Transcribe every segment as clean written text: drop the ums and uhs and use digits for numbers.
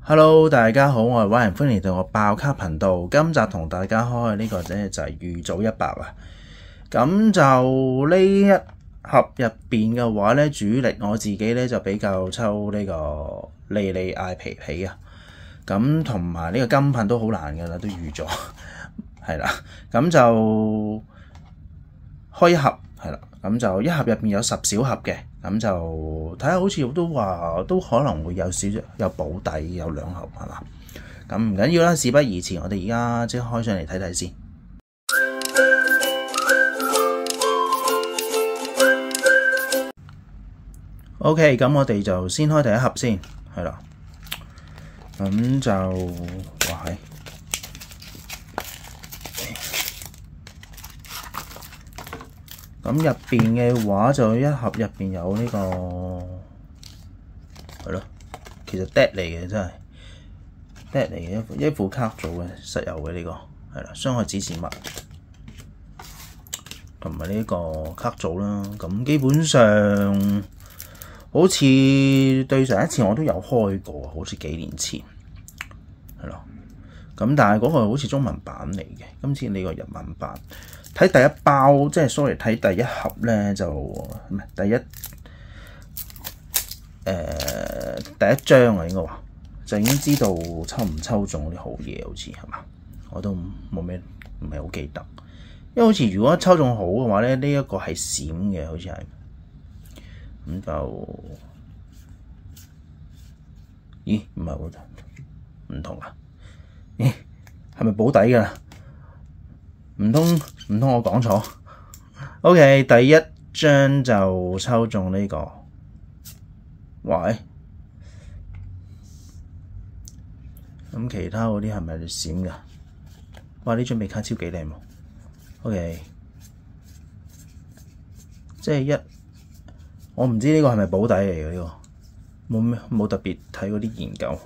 Hello， 大家好，我係 Ryan， 歡迎嚟到我爆卡頻道。今集同大家開呢個就係預組100啊。咁就呢一盒入邊嘅話咧，主力我自己咧就比較抽呢個莉莉艾皮皮啊。咁同埋呢個金噴都好難噶啦，都預咗係啦。咁就開一盒係啦。咁就一盒入邊有10小盒嘅，咁就睇下好似都話都可能會有少少有保底，有2盒係嘛？咁唔緊要啦，事不宜遲，我哋而家即刻開上嚟睇睇先。OK， 咁我哋就先開第一盒先，係啦。咁就哇係。咁入邊嘅話就一盒入邊有呢個係咯，其實 dead 嚟嘅真係 dead 嚟嘅一副卡組嘅實有嘅呢個係啦，傷害指示物同埋呢個卡組啦。咁基本上好似對上一次我都有開過，好似幾年前係咯。咁但係嗰個好似中文版嚟嘅，今次呢個日文版。睇第一包，即係 sorry， 睇第一盒咧就唔係第一張啊，應該話就已經知道抽唔抽中啲好嘢，好似係嘛？我都冇咩唔係好記得，因為好似如果抽中好嘅話咧，呢一個係閃嘅，好似係咁就咦唔係喎，唔同啊？咦係咪保底㗎？唔通我講錯 ？OK， 第一張就抽中呢個，喂，咁其他嗰啲係咪閃噶？哇！呢張尾卡超幾靚喎 ！OK， 即係我唔知呢個係咪保底嚟嘅呢個，冇特別睇嗰啲研究。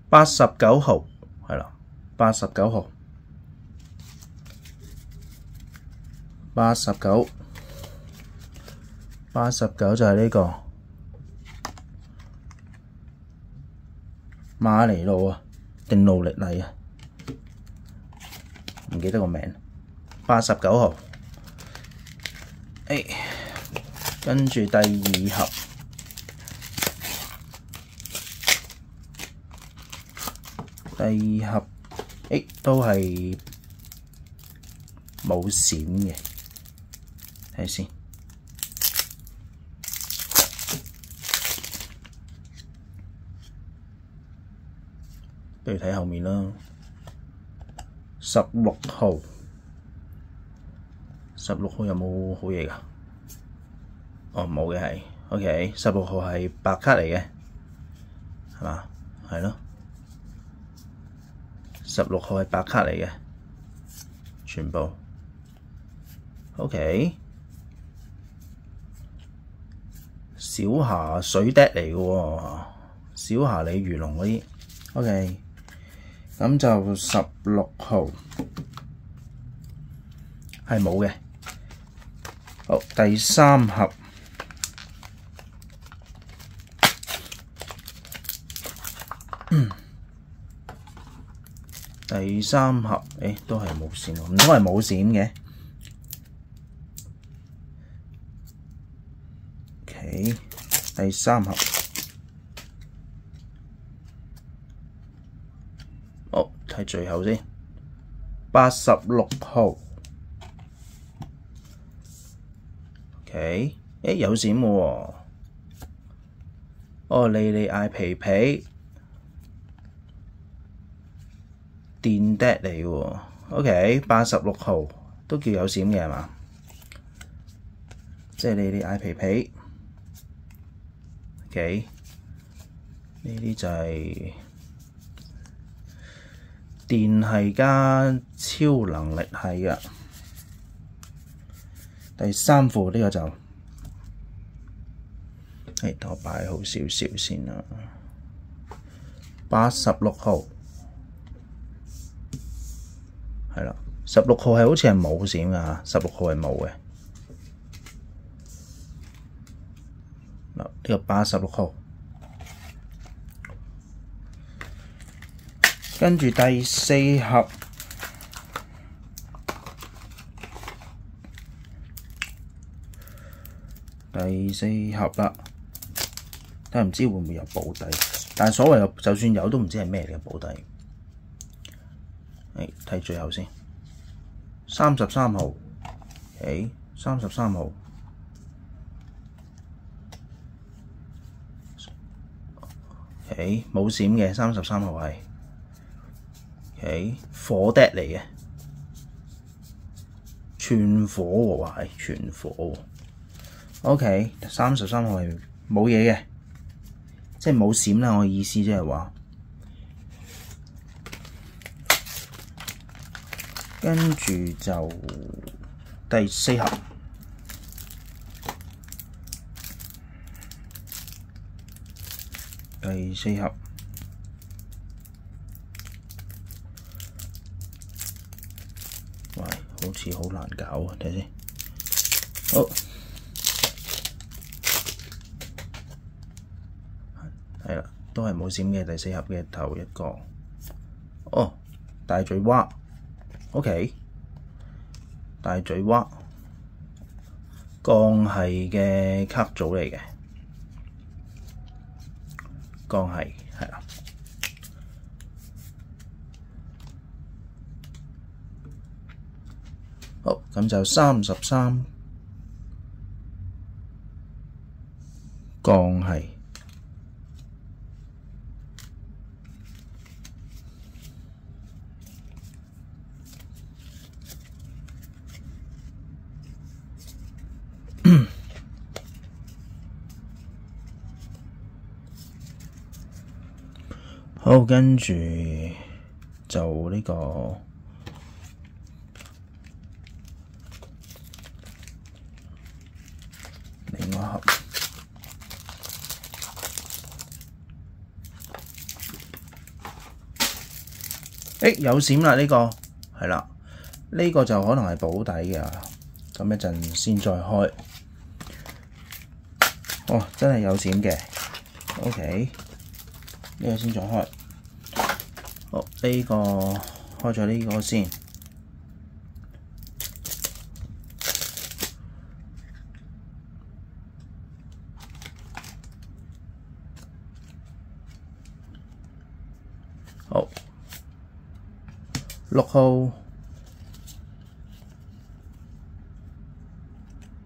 89號係啦。89號，89就係呢個馬尼路啊，定路力麗啊，唔記得個名。89號，跟住第2盒。第2盒。都係冇閃嘅，睇先。不如睇後面啦。16號有冇好嘢㗎？哦，冇嘅係。OK， 16號係白卡嚟嘅，係嘛？係咯。16號係白卡嚟嘅，全部 OK。小霞水滴嚟嘅喎，小霞鯉魚龍嗰啲 OK。咁就16號係冇嘅。好，第3盒。第3盒，都係冇閃，唔通係冇閃嘅 ？OK， 第3盒，好，睇最後先。86號 ，OK， 有閃嘅喎，哦，莉莉艾皮皮。電 dead 嚟喎 ，OK， 86號都叫有閃嘅係嘛？即係莉莉艾皮皮 ，OK， 呢啲就係電系加超能力系嘅。第3副呢個就，等我擺好少少先啦。86號。係啦，16號係好似係冇閃㗎，16號係冇嘅。嗱，呢個86號跟住第四盒，啦，但係唔知會唔會有保底，但係所謂嘅就算有都唔知係咩嚟嘅保底。睇最後先，33號，33號。冇閃嘅33號係火笛嚟嘅，串火喎，係串火喎。33號係冇嘢嘅，即係冇閃啦。我意思即係話，跟住就第4盒。第4盒，喂，好似好難搞啊！睇下先，好，係啦，都係冇閃嘅第4盒嘅頭一個。哦，大嘴蛙 ，OK， 大嘴蛙，鋼係嘅卡組嚟嘅。鋼係啦，好，咁就33鋼係，好，跟住就呢個另外一盒，有閃啦！呢個係啦，呢個就可能係保底嘅，咁一陣先再開。哦，真係有閃嘅 ，OK， 呢個先再開。好，呢個開咗呢個先。好，6號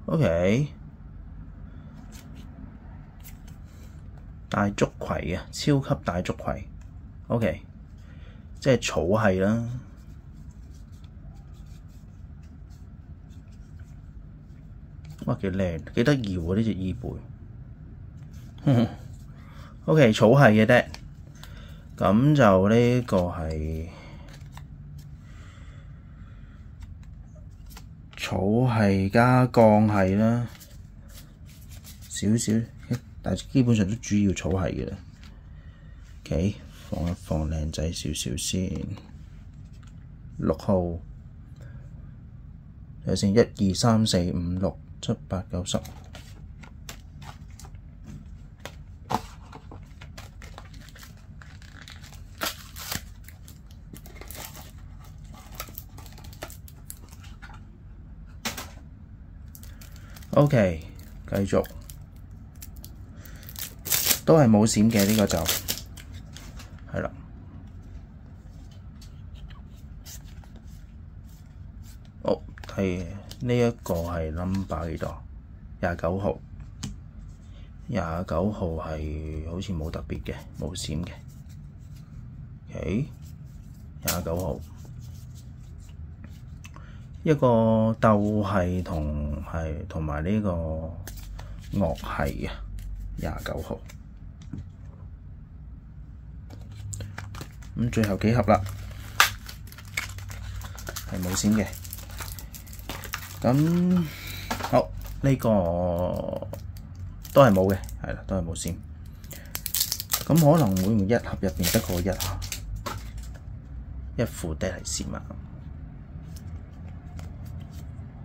，OK， 大竹葵啊，超級大竹葵 ，OK。即係草係啦，哇幾靚，幾得意喎呢隻衣背。OK， 草係嘅啫，咁就呢個係草係加鋼係啦，少少，但係基本上都主要草係嘅啦。OK。放一放靚仔少少先，6號，睇下先，1、2、3、4、5、6、7、8、9、10。OK， 繼續，都係冇閃嘅呢個就。係啦，好，係呢一個係 number 幾多？29號，29號係好似冇特別嘅，冇閃嘅。OK， 29號，一個鬥係同埋呢個樂係啊，29號。咁最後幾盒啦，係冇閃嘅。咁好，呢個都係冇嘅，係啦，都係冇閃。咁可能會唔會一盒入邊得個一副爹係閃啊？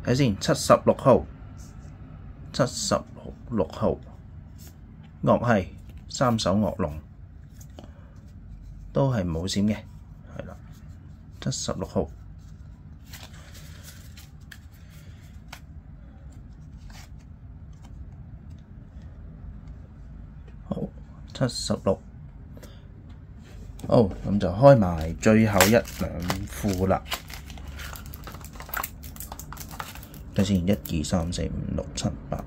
睇下先，76號，76號，樂係3手樂龍。都係冇閃嘅76號。好，76。好，咁就開埋最後1、2副啦。睇先，1、2、3、4、5、6、7、8、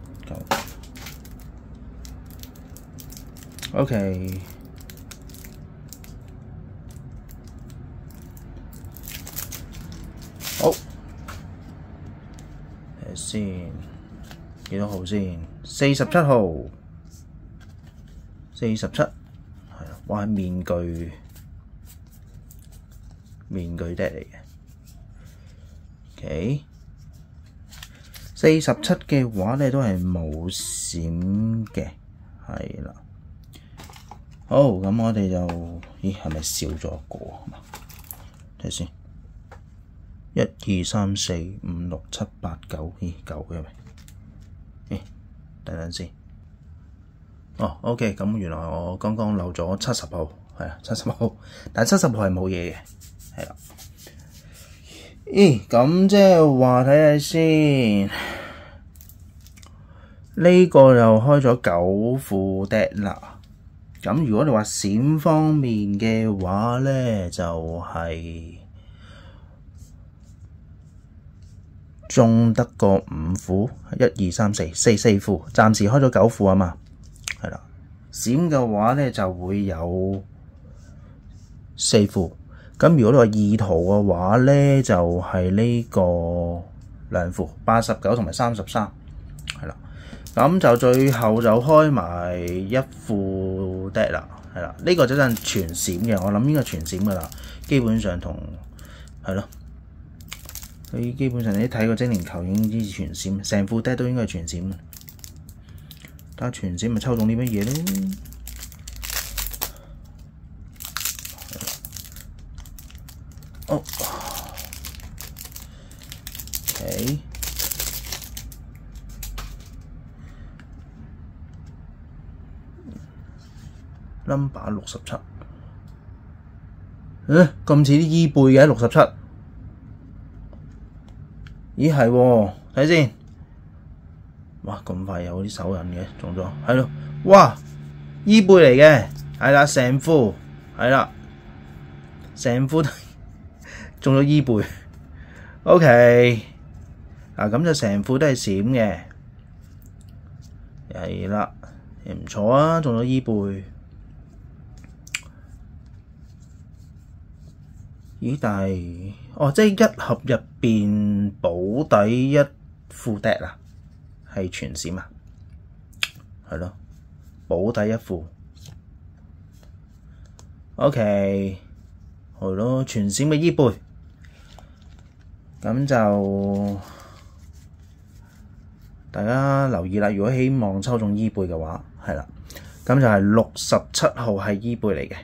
9。OK。好，睇先，幾多號先？47號。47，係啦，哇！面具 deck 嚟嘅。OK， 47嘅話咧都係冇閃嘅，係啦。好，咁我哋就，咦，係咪少咗一個啊？睇先，1、2、3、4、5、6、7、8、9，咦，9嘅咪？咦，等先。哦，OK， 咁原來我剛剛漏咗70號，係啊，70號，但係70號係冇嘢嘅，係啦。咦，咁即係話睇下先，呢個又開咗9副 deck 啦。咁如果你話閃方面嘅話咧，就係中得個5副，1、2、3、4，四副，暫時開咗9副啊嘛。係啦，閃嘅話咧就會有4副。咁如果你話意圖嘅話咧，就係呢個2副，89同埋33，係啦。咁就最後就開埋1副 deck 啦，係啦。呢個就真係全閃嘅，我諗應該全閃噶啦。基本上同係咯，佢基本上你睇個精靈球已經知全閃，成副 deck 都應該係全閃。睇下全閃咪抽中啲乜嘢咧？哦，OK， number 67，咁似啲伊貝嘅67，咦係喎，睇先。哇！咁快有啲手印嘅中咗，係咯！哇！伊貝嚟嘅，係啦，成副係啦，成副都中咗伊貝。OK， 嗱咁就成副都係閃嘅，係啦，唔錯啊，中咗伊貝。咦？但係哦，即係一盒入邊保底1副 deck 啊！係全閃啊，係咯，保底1副 ，OK， 係咯，全閃嘅伊貝，咁就大家留意啦。如果希望抽中伊貝嘅話，係啦，咁就係67號係伊貝嚟嘅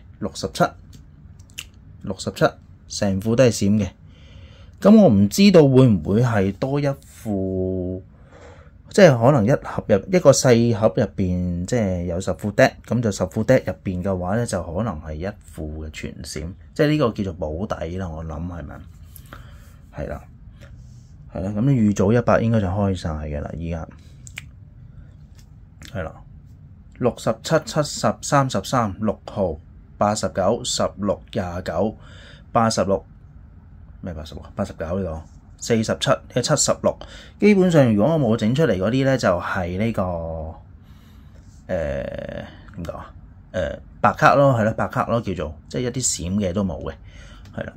，67，成副都係閃嘅。咁我唔知道會唔會係多1副。即係可能一個細盒入邊，即係有10副 deck， 咁就10副 deck 入邊嘅話咧，就可能係1副嘅全閃，即係呢個叫做保底啦。我諗係咪？係啦，係啦。咁預早100應該就開晒嘅啦，依家係啦。67、70、33、6號、89、16、29、86咩86啊？89呢個。47、76，基本上如果我冇整出嚟嗰啲咧，就係呢個點講啊？白卡咯，係咯，白卡咯，叫做即係一啲閃嘅都冇嘅，係啦。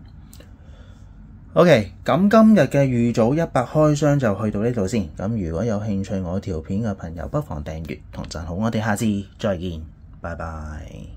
OK， 咁今日嘅預早100開箱就去到呢度先。咁如果有興趣我條片嘅朋友，不妨訂閱同讚好。我哋下次再見，拜拜。